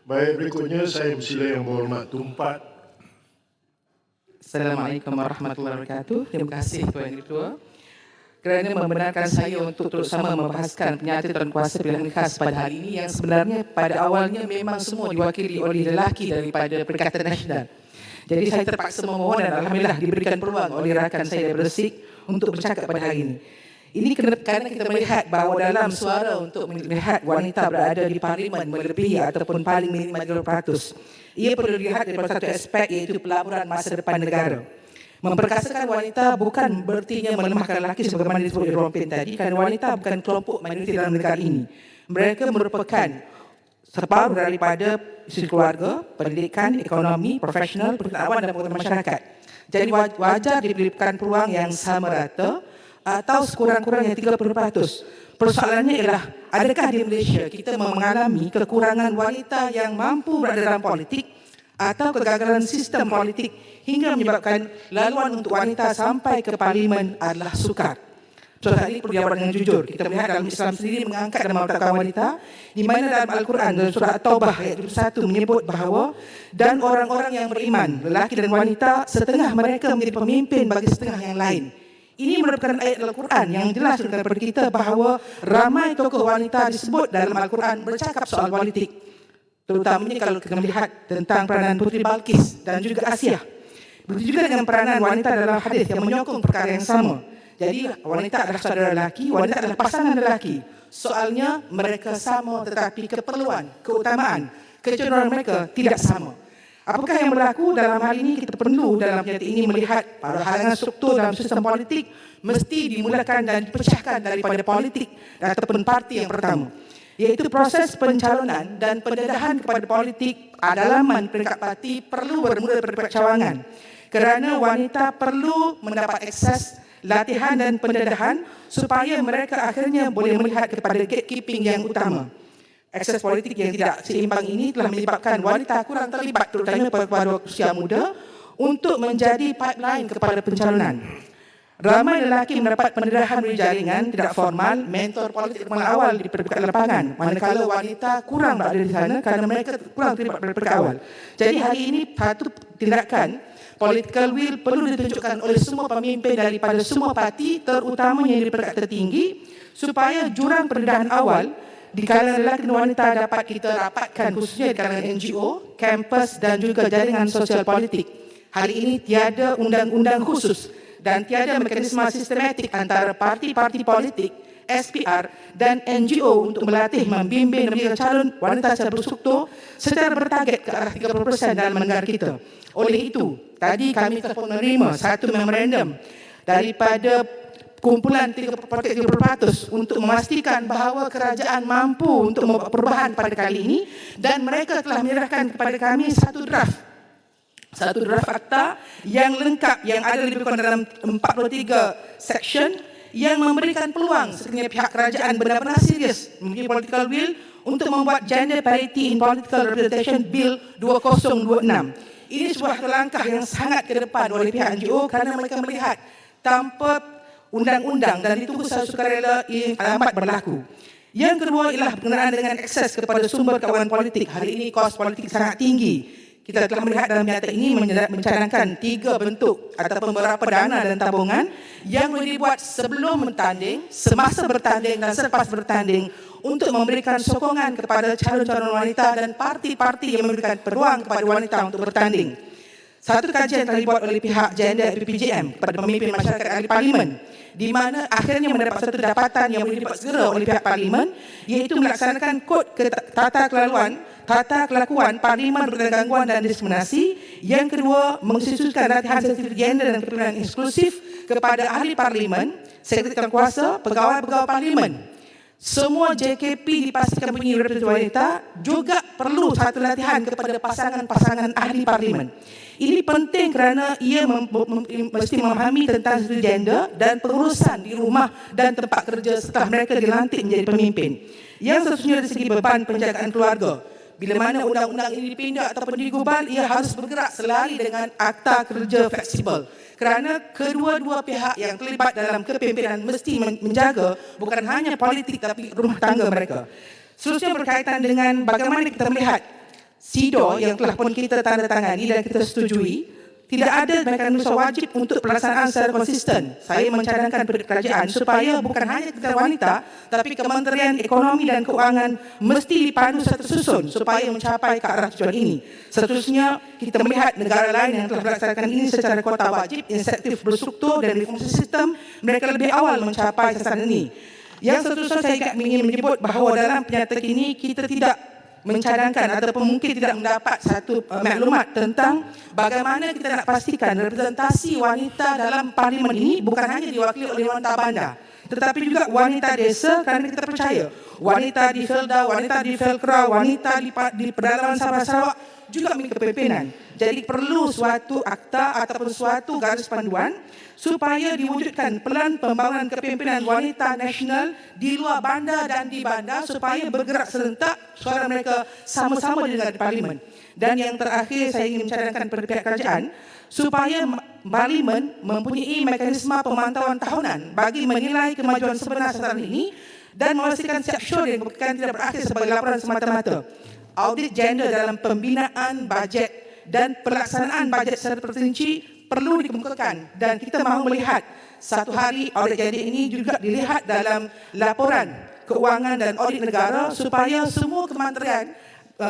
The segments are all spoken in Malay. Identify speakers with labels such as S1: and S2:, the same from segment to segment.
S1: Baik, berikutnya saya persila Yang Berhormat Tumpat.
S2: Assalamualaikum warahmatullahi wabarakatuh. Terima kasih Tuan Ketua kerana membenarkan saya untuk terus sama membahaskan penyataan kuasa pilihan khas pada hari ini yang sebenarnya pada awalnya memang semua diwakili oleh lelaki daripada Perikatan Nasional. Jadi saya terpaksa memohon dan alhamdulillah diberikan peluang oleh rakan saya daripada SIK untuk bercakap pada hari ini. Ini kerana kita melihat bahawa dalam suara untuk melihat wanita berada di parlimen melebihi ataupun paling minima 30%, ia perlu dilihat daripada satu aspek iaitu pelaburan masa depan negara. Memperkasakan wanita bukan berartinya melemahkan lelaki sebagaimana disebut oleh Rompin tadi, kerana wanita bukan kelompok minoriti dalam negara ini. Mereka merupakan separuh daripada sisi keluarga, pendidikan, ekonomi, profesional, pengetahuan dan pengetahuan masyarakat. Jadi wajar diberikan peluang yang sama rata atau sekurang-kurangnya 30%. Persoalannya ialah, adakah di Malaysia kita mengalami kekurangan wanita yang mampu berada dalam politik atau kegagalan sistem politik hingga menyebabkan laluan untuk wanita sampai ke parlimen adalah sukar. So, hari ini perlu dijawab dengan jujur. Kita melihat dalam Islam sendiri mengangkat dan meletakkan wanita, di mana dalam Al-Quran dalam surah At-Taubah ayat 21 menyebut bahawa dan orang-orang yang beriman, lelaki dan wanita, setengah mereka menjadi pemimpin bagi setengah yang lain. Ini merupakan ayat Al-Quran yang jelas kepada kita bahawa ramai tokoh wanita disebut dalam Al-Quran bercakap soal politik. Terutamanya kalau kita melihat tentang peranan Puteri Balqis dan juga Asiah. Begitu juga dengan peranan wanita dalam hadis yang menyokong perkara yang sama. Jadi wanita adalah saudara lelaki, wanita adalah pasangan lelaki. Soalnya mereka sama tetapi keperluan, keutamaan, kecenderungan mereka tidak sama. Apakah yang berlaku dalam hal ini? Kita perlu dalam penyataan ini melihat pada halangan struktur dalam sistem politik mesti dimulakan dan dipecahkan daripada politik ataupun parti yang pertama, iaitu proses pencalonan dan pendedahan kepada politik dalaman peringkat parti perlu bermula daripada cawangan, kerana wanita perlu mendapat akses latihan dan pendedahan supaya mereka akhirnya boleh melihat kepada gatekeeping yang utama. Akses politik yang tidak seimbang ini telah menyebabkan wanita kurang terlibat terutama pada usia muda untuk menjadi pipeline kepada pencalonan. Ramai lelaki mendapat pendedahan dari jaringan tidak formal, mentor politik kepala awal di perpekaran lapangan, manakala wanita kurang berada di sana kerana mereka kurang terlibat pada perpekaran awal. Jadi hari ini satu tindakan political will perlu ditunjukkan oleh semua pemimpin daripada semua parti, terutamanya di peringkat tertinggi, supaya jurang pendedahan awal di kalangan lelaki dan wanita dapat kita rapatkan, khususnya di kalangan NGO, kampus dan juga jaringan sosial politik. Hari ini tiada undang-undang khusus dan tiada mekanisme sistematik antara parti-parti politik, SPR dan NGO untuk melatih, membimbing dan menjadi calon wanita secara berstruktur secara bertarget ke arah 30% dalam negara kita. Oleh itu, tadi kami telah menerima satu memorandum daripada kumpulan 30% untuk memastikan bahawa kerajaan mampu untuk membuat perubahan pada kali ini, dan mereka telah menyerahkan kepada kami satu draft akta yang lengkap yang ada lebih kurang dalam 43 section yang memberikan peluang sekiranya pihak kerajaan benar-benar serius memiliki political will untuk membuat Gender Parity in Political Representation Bill 2026. Ini sebuah langkah yang sangat ke depan oleh pihak NGO kerana mereka melihat tanpa undang-undang dan ditunggu secara sukarela yang amat berlaku. Yang kedua ialah berkenaan dengan akses kepada sumber keuangan politik. Hari ini kos politik sangat tinggi. Kita telah melihat dalam nyata ini mencanangkan 3 bentuk ataupun beberapa dana dan tabungan yang boleh dibuat sebelum bertanding, semasa bertanding dan selepas bertanding untuk memberikan sokongan kepada calon-calon wanita dan parti-parti yang memberikan peluang kepada wanita untuk bertanding. Satu kajian telah dibuat oleh pihak Gender PPJM kepada pemimpin masyarakat ahli parlimen, di mana akhirnya mendapat satu dapatan yang boleh dibuat segera oleh pihak parlimen, iaitu melaksanakan kod tata kelakuan parlimen berkaitan gangguan dan diskriminasi. Yang kedua, menginstitusikan latihan sensitif gender dan kepimpinan inklusif kepada ahli parlimen, sekretariat kuasa, pegawai-pegawai parlimen. Semua JKP dipastikan mempunyai representasi wanita, juga perlu satu latihan kepada pasangan-pasangan ahli parlimen. Ini penting kerana ia mesti memahami tentang isu gender dan pengurusan di rumah dan tempat kerja setelah mereka dilantik menjadi pemimpin. Yang sesungguhnya dari segi beban penjagaan keluarga, bila mana undang-undang ini dipindah ataupun digubal, ia harus bergerak selari dengan akta kerja fleksibel. Kerana kedua-dua pihak yang terlibat dalam kepimpinan mesti menjaga bukan hanya politik tapi rumah tangga mereka. Seterusnya berkaitan dengan bagaimana kita melihat SIDO yang telah pun kita tanda tangani dan kita setujui, tidak ada mekanisme wajib untuk pelaksanaan secara konsisten. Saya mencadangkan kepada kerajaan supaya bukan hanya kita wanita, tapi Kementerian Ekonomi dan Keuangan mesti dipandu secara tersusun supaya mencapai ke arah tujuan ini. Seterusnya, kita melihat negara lain yang telah melaksanakan ini secara kuota wajib, insentif berstruktur dan reformasi sistem, mereka lebih awal mencapai sasaran ini. Yang seterusnya saya ingin menyebut bahawa dalam penyataan ini kita tidak mencadangkan ataupun mungkin tidak mendapat satu maklumat tentang bagaimana kita nak pastikan representasi wanita dalam parlimen ini bukan hanya diwakili oleh wanita bandar, tetapi juga wanita desa, kerana kita percaya wanita di Felda, wanita di Velcro, wanita di pedalaman Sabah Sarawak juga memiliki kepimpinan. Jadi perlu suatu akta ataupun suatu garis panduan supaya diwujudkan pelan pembangunan kepimpinan wanita nasional di luar bandar dan di bandar supaya bergerak serentak, suara mereka sama-sama didengar di parlimen. Dan yang terakhir saya ingin mencadangkan kepada pihak kerajaan supaya parlimen mempunyai mekanisme pemantauan tahunan bagi menilai kemajuan sebenar sasaran ini dan memastikan setiap syurga bukan tidak berakhir sebagai laporan semata-mata. Audit gender dalam pembinaan bajet dan pelaksanaan bajet secara terperinci perlu dikemukakan dan kita mahu melihat satu hari audit gender ini juga dilihat dalam laporan keuangan dan audit negara supaya semua kementerian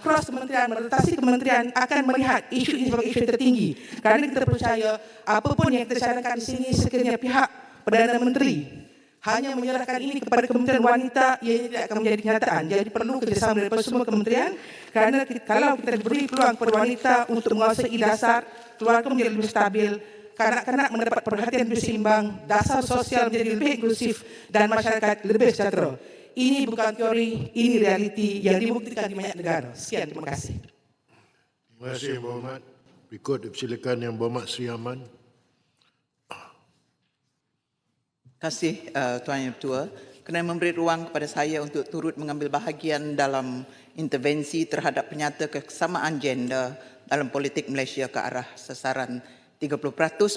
S2: cross kementerian, merotasi kementerian akan melihat isu ini sebagai isu tertinggi. Kerana kita percaya apapun yang kita cadangkan di sini sekiranya pihak Perdana Menteri hanya menyerahkan ini kepada Kementerian Wanita, ia tidak akan menjadi kenyataan. Jadi perlu kerjasama daripada semua kementerian kerana kalau kita beri peluang kepada wanita untuk menguasai dasar, keluarga menjadi lebih stabil, kanak-kanak mendapat perhatian lebih seimbang, dasar sosial menjadi lebih inklusif dan masyarakat lebih sejahtera. Ini bukan teori, ini realiti yang dibuktikan di banyak negara. Sekian, terima kasih.
S1: Terima kasih Yang Berhormat. Berikut dipersilakan Yang Berhormat Sri Aman.
S3: Terima kasih Tuan Yang Ketua kerana memberi ruang kepada saya untuk turut mengambil bahagian dalam intervensi terhadap penyata kesamaan gender dalam politik Malaysia ke arah sasaran 30%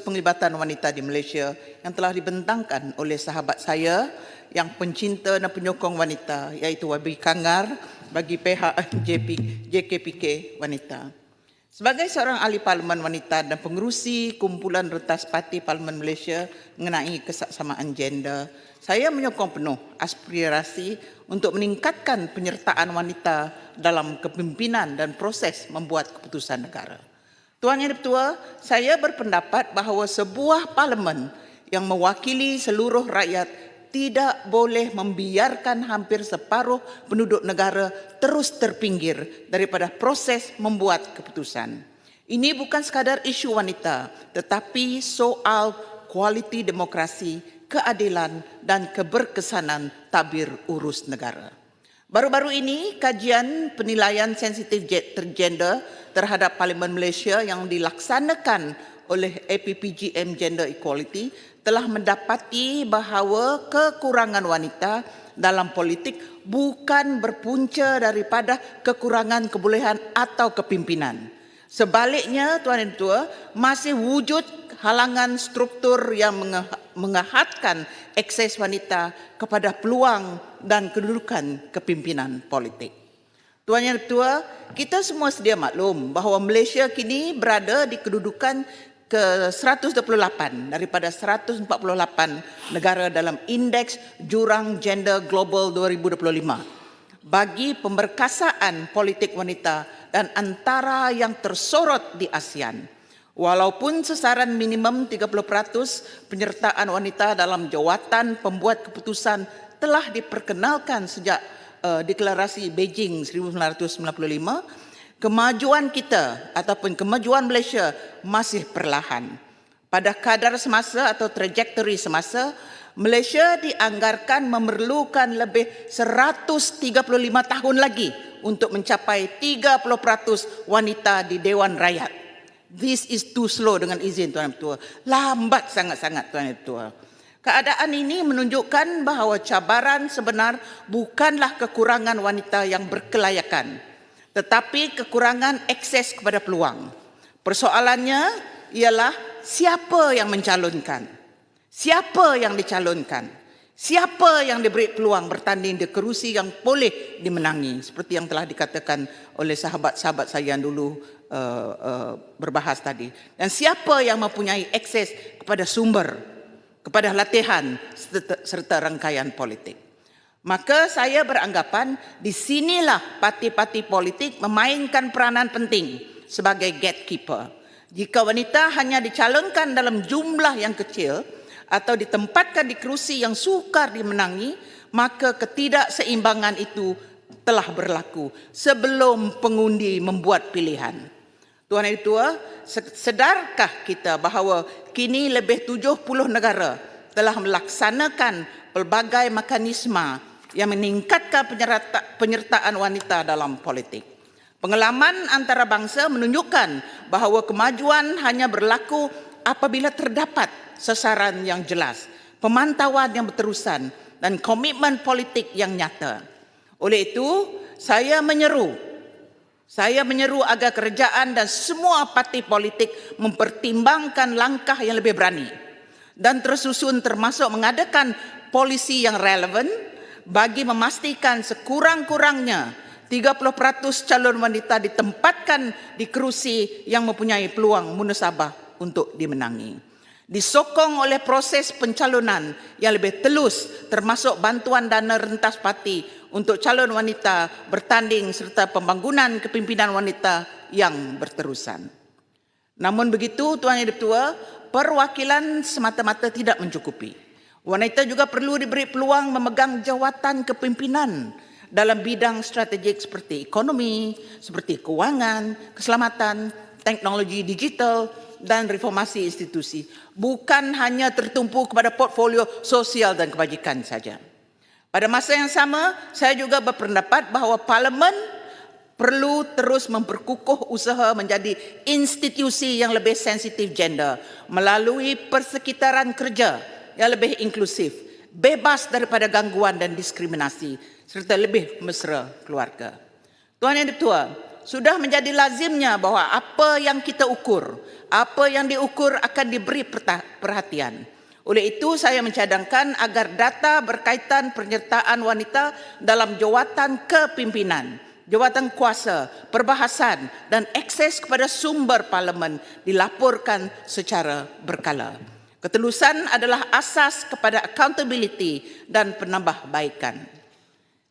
S3: penglibatan wanita di Malaysia yang telah dibentangkan oleh sahabat saya yang pencinta dan penyokong wanita iaitu YB Kangar bagi pihak JKPK Wanita. Sebagai seorang ahli parlimen wanita dan pengerusi kumpulan retas parti Parlimen Malaysia mengenai kesamaan gender, saya menyokong penuh aspirasi untuk meningkatkan penyertaan wanita dalam kepimpinan dan proses membuat keputusan negara. Tuan Yang Ketua, saya berpendapat bahawa sebuah parlimen yang mewakili seluruh rakyat tidak boleh membiarkan hampir separuh penduduk negara terus terpinggir daripada proses membuat keputusan. Ini bukan sekadar isu wanita, tetapi soal kualiti demokrasi, keadilan dan keberkesanan tabir urus negara. Baru-baru ini, kajian penilaian sensitif gender terhadap Parlimen Malaysia yang dilaksanakan oleh APPGM Gender Equality telah mendapati bahawa kekurangan wanita dalam politik bukan berpunca daripada kekurangan kebolehan atau kepimpinan. Sebaliknya, Tuan Yang Ketua, masih wujud halangan struktur yang mengahadkan akses wanita kepada peluang dan kedudukan kepimpinan politik. Tuan Yang Ketua, kita semua sedia maklum bahawa Malaysia kini berada di kedudukan ke-128 daripada 148 negara dalam Indeks Jurang Gender Global 2025 bagi pemberkasaan politik wanita dan antara yang tersorot di ASEAN. Walaupun sasaran minimum 30% penyertaan wanita dalam jawatan pembuat keputusan telah diperkenalkan sejak deklarasi Beijing 1995, kemajuan kita ataupun kemajuan Malaysia masih perlahan. Pada kadar semasa atau trajektori semasa, Malaysia dianggarkan memerlukan lebih 135 tahun lagi untuk mencapai 30% wanita di Dewan Rakyat. This is too slow dengan izin Tuan Ketua. Lambat sangat-sangat Tuan Ketua. Keadaan ini menunjukkan bahawa cabaran sebenar bukanlah kekurangan wanita yang berkelayakan, tetapi kekurangan akses kepada peluang. Persoalannya ialah siapa yang mencalonkan, siapa yang dicalonkan, siapa yang diberi peluang bertanding di kerusi yang boleh dimenangi, seperti yang telah dikatakan oleh sahabat-sahabat saya yang dulu berbahas tadi. Dan siapa yang mempunyai akses kepada sumber, kepada latihan serta rangkaian politik. Maka saya beranggapan di sinilah parti-parti politik memainkan peranan penting sebagai gatekeeper. Jika wanita hanya dicalonkan dalam jumlah yang kecil atau ditempatkan di kerusi yang sukar dimenangi, maka ketidakseimbangan itu telah berlaku sebelum pengundi membuat pilihan. Tuan Yang Ditua, sedarkah kita bahawa kini lebih 70 negara telah melaksanakan pelbagai mekanisme yang meningkatkan penyertaan wanita dalam politik? Pengalaman antarabangsa menunjukkan bahawa kemajuan hanya berlaku apabila terdapat sasaran yang jelas, pemantauan yang berterusan dan komitmen politik yang nyata. Oleh itu, saya menyeru agar kerajaan dan semua parti politik mempertimbangkan langkah yang lebih berani dan tersusun, termasuk mengadakan polisi yang relevan bagi memastikan sekurang-kurangnya 30% calon wanita ditempatkan di kerusi yang mempunyai peluang munasabah untuk dimenangi. Disokong oleh proses pencalonan yang lebih telus, termasuk bantuan dana rentas parti untuk calon wanita bertanding serta pembangunan kepimpinan wanita yang berterusan. Namun begitu, Tuan Yang Ditua, perwakilan semata-mata tidak mencukupi. Wanita juga perlu diberi peluang memegang jawatan kepimpinan dalam bidang strategik seperti ekonomi, seperti keuangan, keselamatan, teknologi digital dan reformasi institusi. Bukan hanya tertumpu kepada portfolio sosial dan kebajikan saja. Pada masa yang sama, saya juga berpendapat bahawa Parlimen perlu terus memperkukuh usaha menjadi institusi yang lebih sensitif gender melalui persekitaran kerja yang lebih inklusif, bebas daripada gangguan dan diskriminasi, serta lebih mesra keluarga. Tuan Yang Ditua, sudah menjadi lazimnya bahawa apa yang kita ukur, apa yang diukur akan diberi perhatian. Oleh itu, saya mencadangkan agar data berkaitan penyertaan wanita dalam jawatan kepimpinan, jawatan kuasa, perbahasan dan akses kepada sumber Parlimen dilaporkan secara berkala. Ketelusan adalah asas kepada accountability dan penambahbaikan.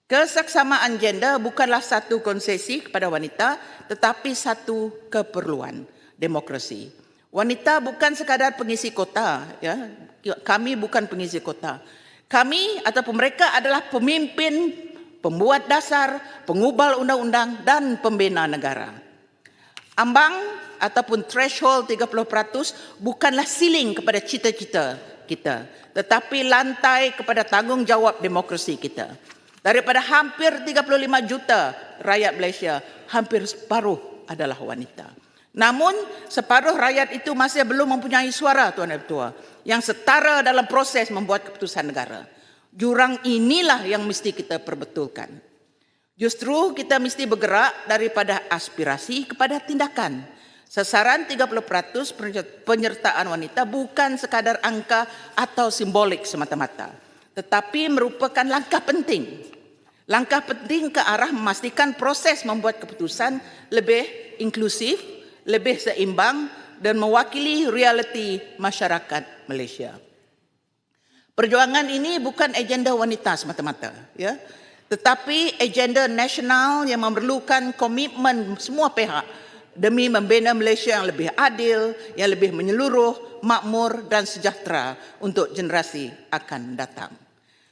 S3: Kesaksamaan gender bukanlah satu konsesi kepada wanita, tetapi satu keperluan demokrasi. Wanita bukan sekadar pengisi kota, ya. Kami bukan pengisi kota. Kami ataupun mereka adalah pemimpin, pembuat dasar, pengubah undang-undang dan pembina negara. Ambang ataupun threshold 30% bukanlah siling kepada cita-cita kita, tetapi lantai kepada tanggungjawab demokrasi kita. Daripada hampir 35 juta rakyat Malaysia, hampir separuh adalah wanita. Namun, separuh rakyat itu masih belum mempunyai suara, Tuan Yang Ditua, yang setara dalam proses membuat keputusan negara. Jurang inilah yang mesti kita perbetulkan. Justru kita mesti bergerak daripada aspirasi kepada tindakan. Sasaran 30% penyertaan wanita bukan sekadar angka atau simbolik semata-mata, tetapi merupakan langkah penting. Langkah penting ke arah memastikan proses membuat keputusan lebih inklusif, lebih seimbang dan mewakili realiti masyarakat Malaysia. Perjuangan ini bukan agenda wanita semata-mata, ya, tetapi agenda nasional yang memerlukan komitmen semua pihak demi membina Malaysia yang lebih adil, yang lebih menyeluruh, makmur dan sejahtera untuk generasi akan datang.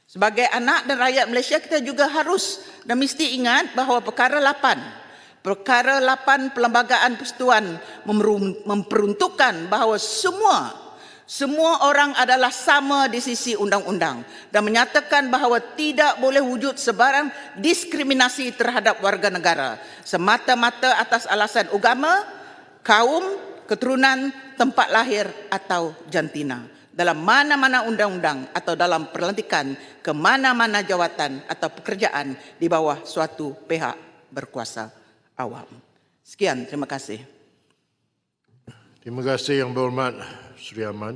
S3: Sebagai anak dan rakyat Malaysia, kita juga harus dan mesti ingat bahawa Perkara 8 Perlembagaan Persekutuan memperuntukkan bahawa semua orang adalah sama di sisi undang-undang dan menyatakan bahawa tidak boleh wujud sebarang diskriminasi terhadap warga negara semata-mata atas alasan agama, kaum, keturunan, tempat lahir atau jantina dalam mana-mana undang-undang atau dalam perlantikan ke mana-mana jawatan atau pekerjaan di bawah suatu pihak berkuasa awam. Sekian, terima kasih.
S1: Terima kasih Yang Berhormat Sri Aman.